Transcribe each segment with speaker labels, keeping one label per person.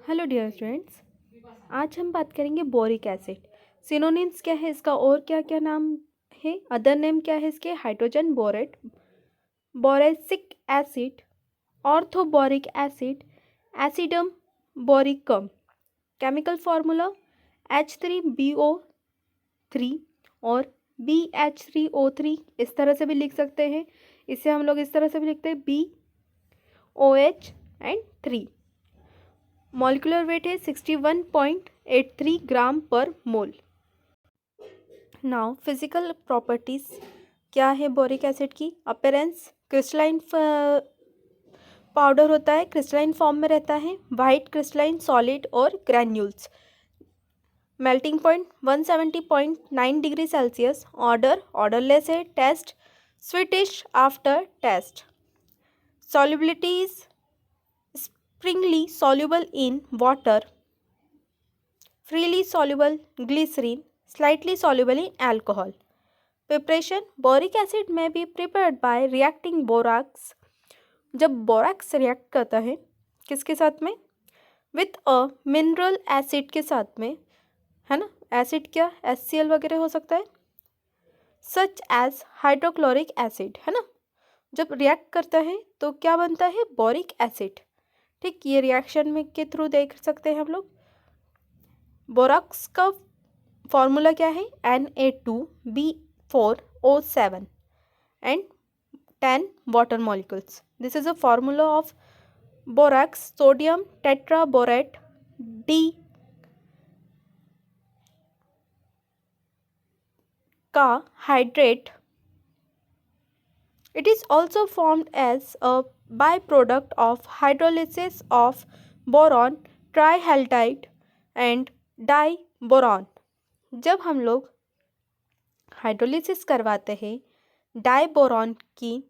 Speaker 1: Hello dear students. आज हम बात करेंगे बोरिक एसिड। सिनोनिम्स क्या है इसका और क्या क्या नाम है, अदर नेम क्या है इसके, hydrogen borate, boracic acid, orthoboric acid, acidum boricum. Chemical formula H3BO3 और BH3O3 इस तरह से भी लिख सकते हैं। इसे हम लोग इस तरह से भी लिखते हैं BOH एंड 3। मॉलिक्यूलर वेट है 61.83 ग्राम पर मोल। नाउ फिजिकल प्रॉपर्टीज क्या है बोरिक एसिड की। अपीयरेंस क्रिस्टलाइन पाउडर होता है, क्रिस्टलाइन फॉर्म में रहता है, वाइट क्रिस्टलाइन सॉलिड और granules. Melting point 170.9 degree Celsius. Odour odourless है। Taste sweetish after taste. Solubility is springly soluble in water, freely soluble glycerin, slightly soluble in alcohol. Preparation boric acid may be prepared by reacting borax। जब borax react करता है किसके साथ में, with a mineral acid के साथ में, है ना। एसिड क्या HCl वगैरह हो सकता है, सच एज हाइड्रोक्लोरिक एसिड, है ना। जब रिएक्ट करता है तो क्या बनता है, बोरिक एसिड। ठीक, ये रिएक्शन में के थ्रू देख सकते हैं हम लोग। बोराक्स का फॉर्मूला क्या है, Na2B4O7 and 10 water molecules. This is a formula of borax. Sodium tetraborate D का hydrate. It is also formed as a byproduct of hydrolysis of boron trihalide and diboron। जब हम लोग हाइड्रोलिसिस करवाते हैं डाइबोरॉन की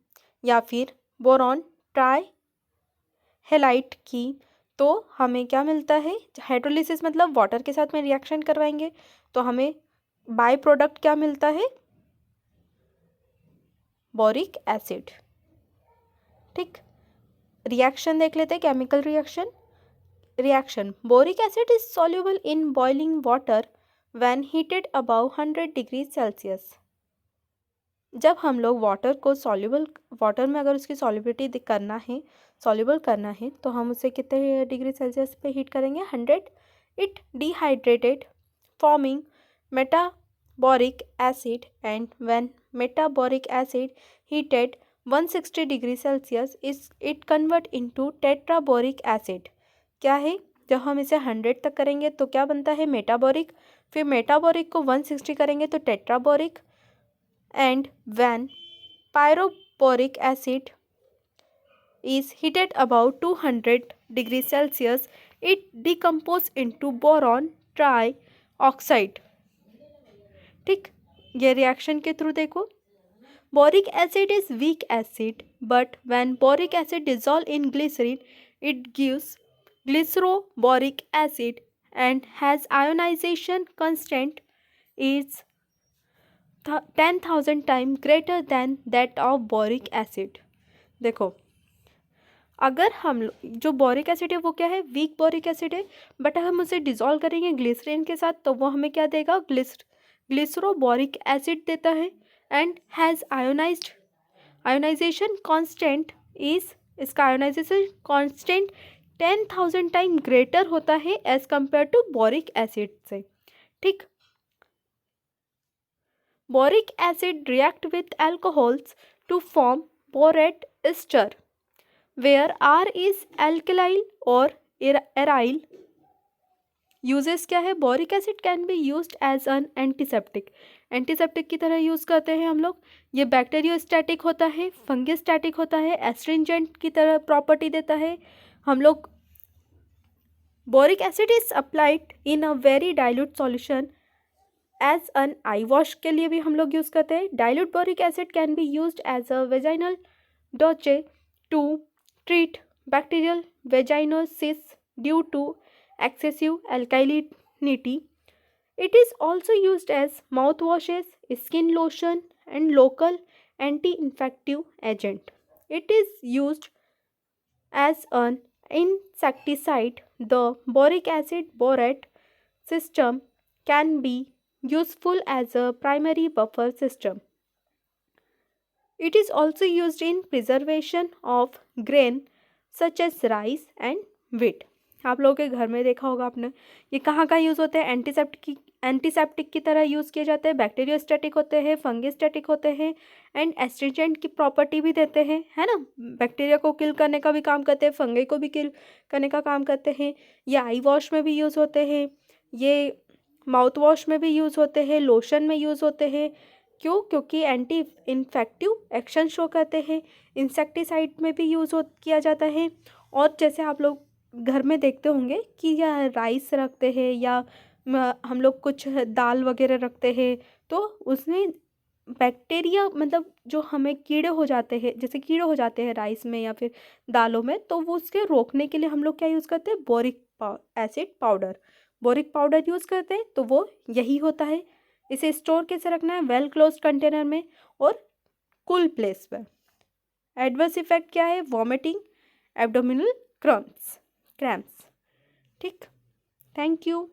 Speaker 1: या फिर बोरॉन ट्राइहेलाइड की, तो हमें क्या मिलता है, हाइड्रोलिसिस मतलब वाटर के साथ में रिएक्शन करवाएंगे तो हमें बाय प्रोडक्ट क्या मिलता है, बोरिक एसिड। ठीक, रिएक्शन देख लेते हैं, chemical reaction boric acid is soluble in boiling water when heated above 100 degree Celsius. जब हम लोग वाटर में अगर उसकी सॉल्युबिलिटी सॉल्युबल करना है तो हम उसे कितने डिग्री सेल्सियस पे हीट करेंगे, 100। It dehydrated forming metaboric acid and when metaboric acid heated 160 degree Celsius is it convert into tetraboric acid. क्या है, जब हम इसे 100 तक करेंगे तो क्या बनता है, मेटाबोरिक। फिर मेटाबोरिक को 160 करेंगे तो टेट्राबोरिक। And when pyroboric acid is heated above 200 degrees Celsius, it decomposes into boron trioxide। ठीक, ये रिएक्शन के थ्रू देखो। Boric acid is weak acid, but when boric acid dissolve in glycerin, it gives glyceroboric acid and has ionization constant is 10,000 time greater than that of boric acid. देखो, अगर हम जो boric acid है वो क्या है, week boric acid है, but हम उसे डिजोल्व करेंगे ग्लिसरीन के साथ तो वो हमें क्या देगा, ग्लिसरोबोरिक एसिड देता है and has ionization constant is, इसका आयोनाइजेशन कांस्टेंट 10,000 टाइम ग्रेटर होता है as compare to boric acid से। ठीक, boric acid react with alcohols to form borate ester, where R is alkyl or aryl। Uses क्या है, boric acid can be used as an antiseptic की तरह use करते हैं हम लोग। ये बैक्टीरियोस्टैटिक होता है, फंगिस्टैटिक होता है, एस्ट्रिंजेंट की तरह प्रॉपर्टी देता है। हम लोग boric acid is applied in a very dilute solution as an eye wash के लिए भी हम लोग यूज़ करते हैं। Dilute boric acid can be used as a vaginal douche to treat bacterial vaginosis due to excessive alkalinity। It is also used as mouthwashes, skin lotion and local anti-infective agent। It is used as an insecticide, the boric acid borate system can be useful as a primary buffer system. It is also used in preservation of grain such as rice and wheat. आप लोगों के घर में देखा होगा आपने, ये कहाँ कहाँ यूज़ होते हैं? एंटीसेप्टिक की तरह यूज़ किए जाते हैं, बैक्टीरियोस्टैटिक होते हैं, फंगिस्टैटिक होते हैं, एंड एस्ट्रिजेंट की प्रॉपर्टी भी देते हैं, है ना। बैक्टीरिया को किल करने का भी काम करते हैं, फंगी को भी किल करने का काम करते हैं। ये आई वॉश में भी यूज़ होते हैं, ये माउथ वॉश में भी यूज़ होते हैं, लोशन में यूज़ होते हैं। क्यों? क्योंकि एंटी इन्फेक्टिव एक्शन शो करते हैं। इंसेक्टिसाइड में भी यूज़ हो किया जाता है। और जैसे आप लोग घर में देखते होंगे कि या राइस रखते हैं या हम लोग कुछ दाल वगैरह रखते हैं, तो उसमें बैक्टीरिया मतलब जो हमें कीड़े हो जाते हैं, जैसे कीड़े हो जाते हैं राइस में या फिर दालों में, तो वो उसके रोकने के लिए हम लोग क्या यूज़ करते हैं? Boric acid powder. Boric powder use करते हैं, तो वो यही होता है। इसे स्टोर कैसे रखना है? वेल क्लोज्ड कंटेनर में और कूल प्लेस पर। एडवर्स इफेक्ट क्या है? Vomiting, abdominal crumbs cramps. ठीक, थैंक यू।